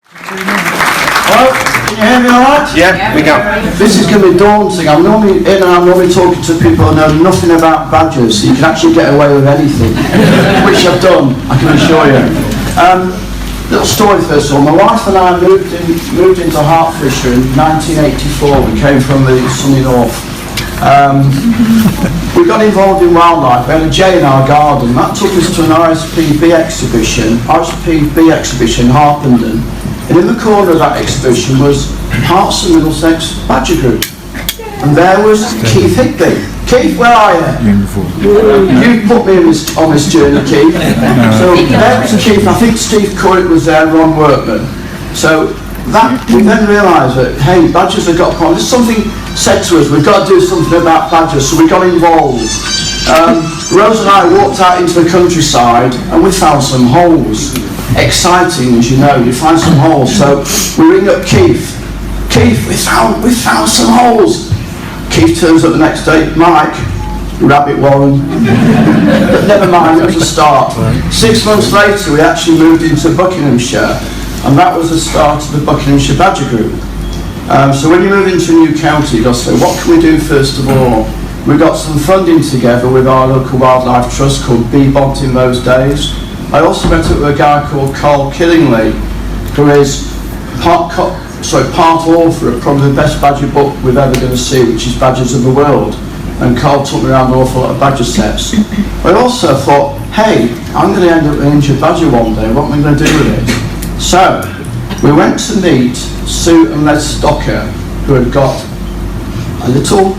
Hello, can you hear me alright? Yeah, we go. This is going to be daunting. I'm normally talking to people who know nothing about badgers, so you can actually get away with anything, which I've done, I can assure you. Little story first of all. My wife and I moved into Hertfordshire in 1984. We came from the sunny north. We got involved in wildlife. We had a jay in our garden. That took us to an RCVS exhibition in Harpenden. And in the corner of that exhibition was Hearts and Middlesex Badger Group. And there was Keith Higby. Keith, where are you? You put me on this journey, Keith. So there was Keith. I think Steve Court was there, Ron Workman. So that we then realised that, hey, badgers have got problems. Something said to us, we've got to do something about badgers. So we got involved. Rose and I walked out into the countryside and we found some holes. Exciting, as you know, you find some holes. So we ring up Keith. Keith, we found some holes. Keith turns up the next day. Mike, Rabbit Warren. But never mind, it was a start. 6 months later, we actually moved into Buckinghamshire, and that was the start of the Buckinghamshire Badger Group. So when you move into a new county, you've got to say, what can we do first of all? We got some funding together with our local wildlife trust called BBOT in those days. I also met up with a guy called Carl Killingly, who is part author of probably the best badger book we've ever going to see, which is Badgers of the World. And Carl took me around an awful lot of badger sets. I also thought, hey, I'm going to end up an injured badger one day, what am I going to do with it? So, we went to meet Sue and Les Stocker, who had got a little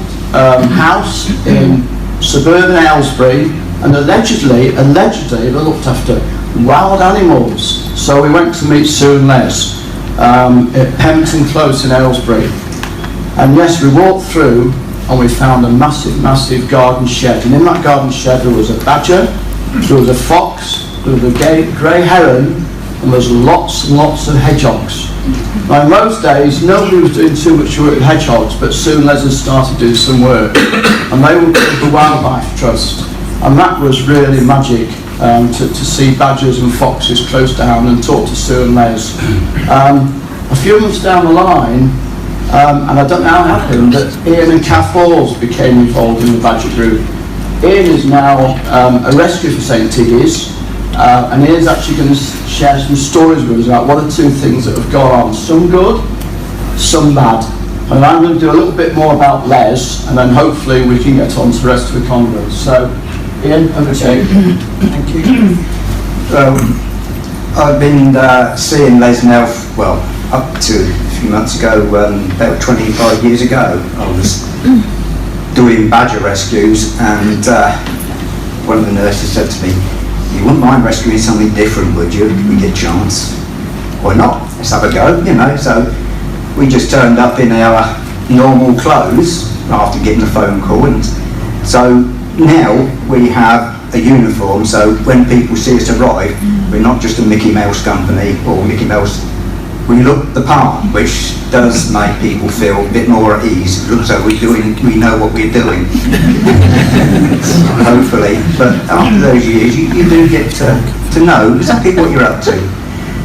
house in suburban Aylesbury, and allegedly they looked after wild animals. So we went to meet Sue and Les at Pemberton Close in Aylesbury. And yes, we walked through and we found a massive garden shed. And in that garden shed there was a badger, there was a fox, there was a grey heron, and there was lots and lots of hedgehogs. Now in those days nobody was doing too much work with hedgehogs, but Sue and Les had started doing some work. And they were called the Wildlife Trust. And that was really magic to see badgers and foxes close down and talk to Sue and Les. A few months down the line, and I don't know how it happened, but Ian and Kath Hawes became involved in the badger group. Ian is now a rescue for St Tiggy's, and Ian's actually going to share some stories with us about what are two things that have gone on, some good, some bad. And I'm going to do a little bit more about Les, and then hopefully we can get on to the rest of the conference. So, Ian, over to you. Thank you. I've been seeing Les now, well, up to a few months ago, about 25 years ago. I was doing badger rescues, and one of the nurses said to me, "You wouldn't mind rescuing something different, would you, if we get a chance?" Why not? Let's have a go, you know. So we just turned up in our normal clothes after getting a phone call, and so now we have a uniform, so when people see us arrive, we're not just a Mickey Mouse company or Mickey Mouse. We look the part, which does make people feel a bit more at ease. So we know what we're doing, hopefully. But after those years, you do get to know exactly what you're up to.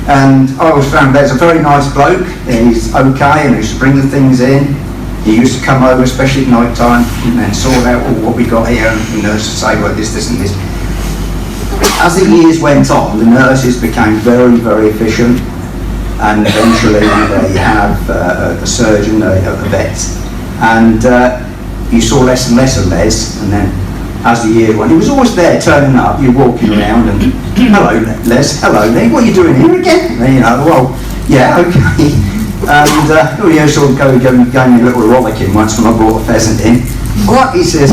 And I always found there's a very nice bloke. He's okay, and he used to bring the things in. He used to come over, especially at night time, and sort out what we got here, and the nurse would say, well, this and this. As the years went on, the nurses became very, very efficient, and eventually they have a surgeon, a vet, and you saw less and less of Les, and then as the year went, he was always there turning up, you're walking around and, hello Les, hello Lee, what are you doing here again? And, you know, well, yeah, okay. And we sort of going a little rollicking once when I brought a pheasant in. What, he says,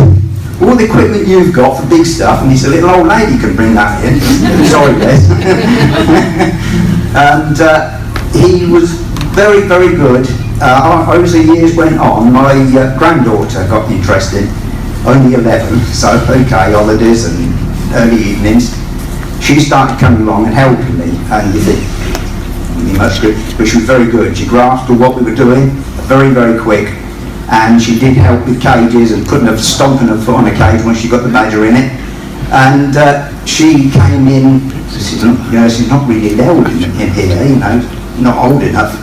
all the equipment you've got for big stuff, and he said, little old lady can bring that in. Sorry, Les. And he was very, very good. As the years went on, my granddaughter got interested, only 11, so okay, holidays and early evenings. She started coming along and helping me, and you think, much good, but she was very good. She grasped what we were doing, very, very quick, and she did help with cages and stomping her foot on a cage when she got the badger in it. And she came in, she's not really loud in here, you know. not old enough.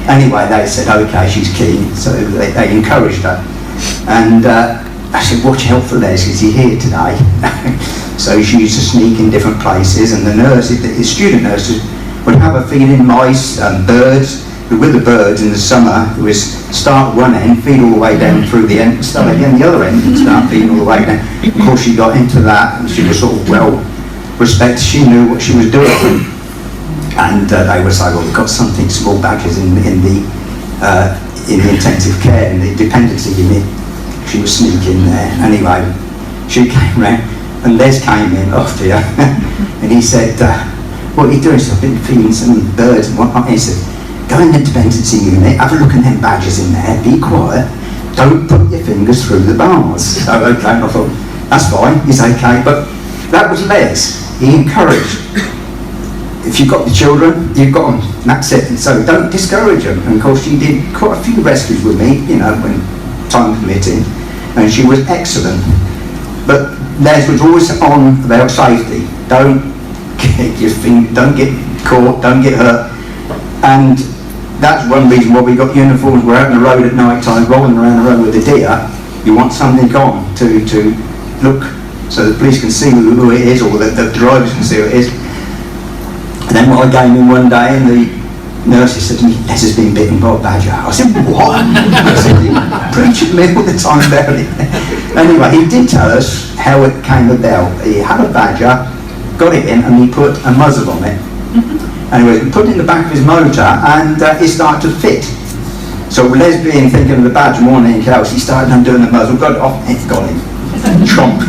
Anyway, they said, okay, she's keen, so they encouraged her. And I said, watch out for Les, is he here today? So she used to sneak in different places, and the nurses, the student nurses, would have her feeding mice and birds. With the birds in the summer, it was start at one end, feed all the way down through the end, start again the other end, and start feeding all the way down. Of course, she got into that, and she was sort of well respected. She knew what she was doing. And they would say, well, we've got something, small badgers in the intensive care, in the dependency unit. She was sneaking there. Anyway, she came round, and Les came in after her, and he said, what are you doing? So I've been feeding some birds and whatnot. He said, go in the dependency unit, have a look at them badgers in there, be quiet, don't put your fingers through the bars. So, okay, I thought, that's fine, he's okay. But that was Les. He encouraged. If you've got the children, you've got them, and that's it. And so don't discourage them. And of course, she did quite a few rescues with me, you know, when time permitting, and she was excellent. But Les was always on about safety. Don't get your finger, don't get caught, don't get hurt. And that's one reason why we got uniforms. We're out on the road at night time, rolling around the road with the deer. You want something on to look, so the police can see who it is, or the drivers can see who it is. And then I came in one day, and the nurses said to me, Les has been bitten by a badger. I said, what? I said, you preach at me all the time about it. Anyway, he did tell us how it came about. He had a badger, got it in, and he put a muzzle on it. Anyway, he put it in the back of his motor, and it started to fit. So Les being thinking of the badger more than anything else, he started undoing the muzzle, got it off, and it got him. Chomp.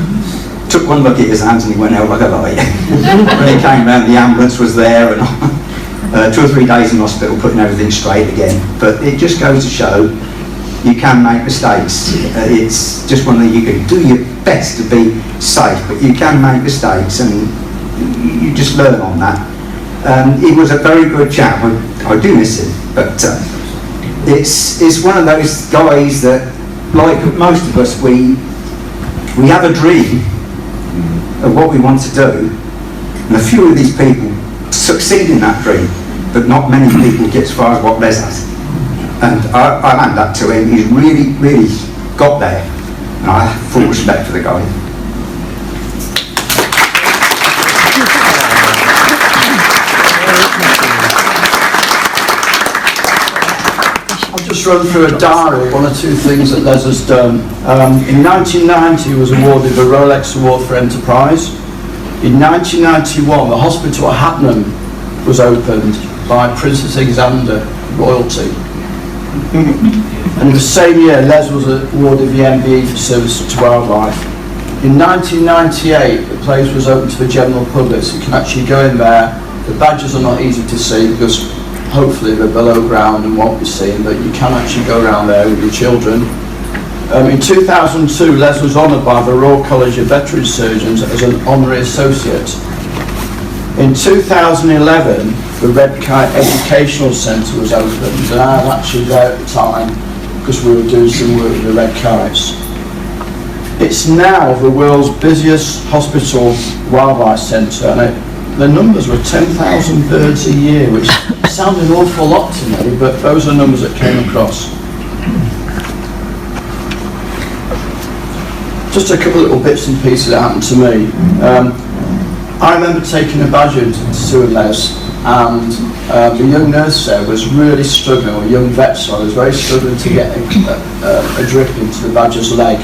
Took one look at his hands and he went out like a light. When he came round, the ambulance was there, and 2 or 3 days in hospital putting everything straight again. But it just goes to show you can make mistakes. It's just one that you can do your best to be safe, but you can make mistakes, and you just learn on that. He was a very good chap. I do miss him, but it's one of those guys that, like most of us, we have a dream of what we want to do, and a few of these people succeed in that dream, but not many people get as far as what Les has. And I hand that to him. He's really, really got there, and I have full respect for the guy. I'll just run through a diary, one or two things that Les has done. In 1990 he was awarded the Rolex Award for Enterprise. In 1991 the hospital at Hatton was opened by Princess Alexander royalty. And in the same year Les was awarded the MBE for service to wildlife. In 1998 the place was open to the general public, so you can actually go in there. The badges are not easy to see because hopefully they're below ground and won't be seen, but you can actually go around there with your children. In 2002, Les was honoured by the Royal College of Veterinary Surgeons as an honorary associate. In 2011, the Red Kite Educational Centre was opened, and I was actually there at the time because we were doing some work with the Red Kites. It's now the world's busiest hospital wildlife centre, and the numbers were 10,000 birds a year, which sounded an awful lot to me, but those are the numbers that came across. Just a couple of little bits and pieces that happened to me. I remember taking a badger to Sue and Les, and the young nurse there was really struggling, or young vet, sorry, was very struggling to get a drip into the badger's leg.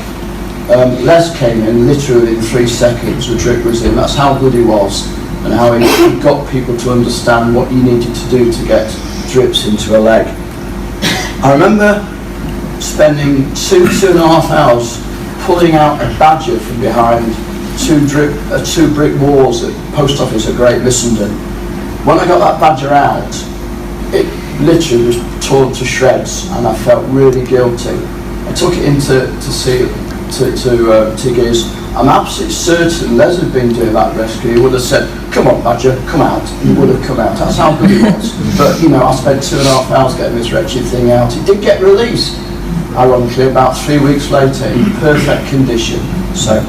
Les came in, literally in 3 seconds, the drip was in. That's how good he was, and how he got people to understand what you needed to do to get drips into a leg. I remember spending 2.5 hours pulling out a badger from behind two brick walls at the post office at Great Missenden. When I got that badger out, it literally was torn to shreds, and I felt really guilty. I took it in to Tiggy's. I'm absolutely certain Les had been doing that rescue. He would have said, come on badger, come out. And he would have come out. That's how good he was. But you know, I spent 2.5 hours getting this wretched thing out. It did get released, ironically, about 3 weeks later in perfect condition. So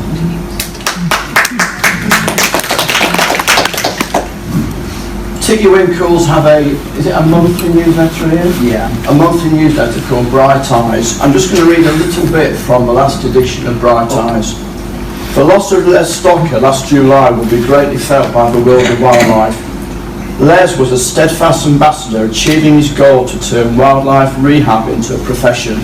Tiggy Winkles have is it a monthly newsletter here? Yeah. A monthly newsletter called Bright Eyes. I'm just going to read a little bit from the last edition of Bright Eyes. The loss of Les Stocker last July will be greatly felt by the world of wildlife. Les was a steadfast ambassador, achieving his goal to turn wildlife rehab into a profession,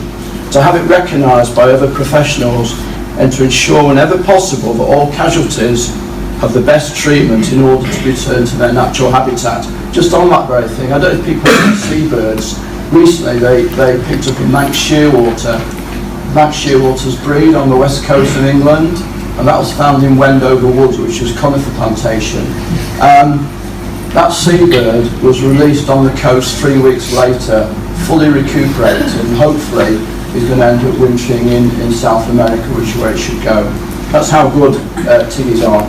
to have it recognised by other professionals, and to ensure whenever possible that all casualties have the best treatment in order to return to their natural habitat. Just on that very thing, I don't know if people see seabirds. Recently they picked up a Manx shearwater. Manx shearwaters breed on the west coast of England, and that was found in Wendover Woods, which was conifer plantation. That seabird was released on the coast 3 weeks later, fully recuperated, and hopefully is going to end up wintering in South America, which is where it should go. That's how good tiggies are.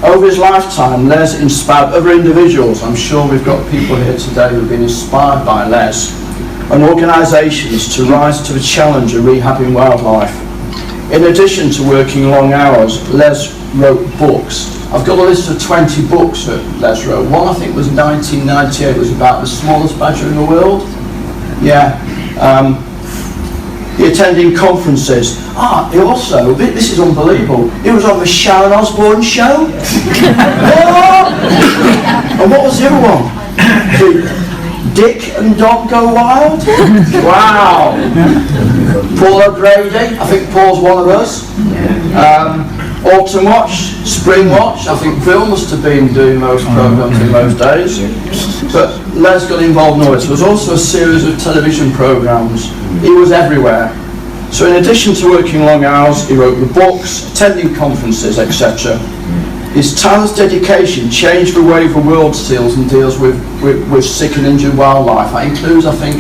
Over his lifetime, Les inspired other individuals. I'm sure we've got people here today who've been inspired by Les, and organisations to rise to the challenge of rehabbing wildlife. In addition to working long hours, Les wrote books. I've got a list of 20 books that Les wrote. One I think was 1998, was about the smallest badger in the world. Yeah. He attended conferences. He also, this is unbelievable, he was on the Sharon Osbourne show. And what was the other one? Dick and Dog Go Wild? Wow. Paul O'Grady, I think Paul's one of us. Autumn Watch, Spring Watch, I think Phil must have been doing those programmes in those days. But Les got involved in all this. There was also a series of television programmes. He was everywhere. So in addition to working long hours, he wrote the books, attending conferences, etc. His tireless dedication changed the way the world deals with sick and injured wildlife. That includes, I think,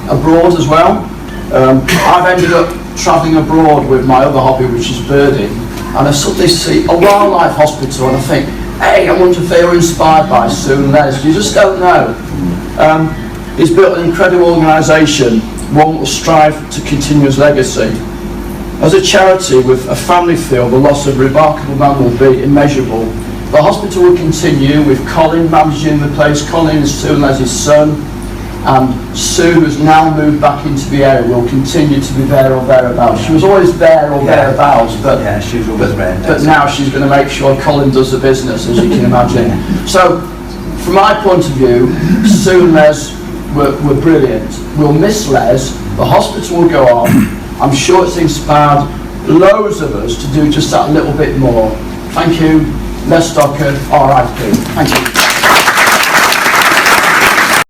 abroad as well. I've ended up travelling abroad with my other hobby, which is birding, and I suddenly see a wildlife hospital and I think, hey, I wonder if they were inspired by Sue and Les. You just don't know. He's built an incredible organisation, one that will strive to continue his legacy. As a charity with a family feel, the loss of a remarkable man will be immeasurable. The hospital will continue with Colin managing the place. Colin is Sue and Les's son, and Sue, who's now moved back into the area, will continue to be there or thereabouts. She was always there or thereabouts, but she was always there. But now she's going to make sure Colin does the business, as you can imagine. So, from my point of view, Sue and Les were brilliant. We'll miss Les. The hospital will go on. I'm sure it's inspired loads of us to do just that little bit more. Thank you. Les Stocker, RIP. Thank you.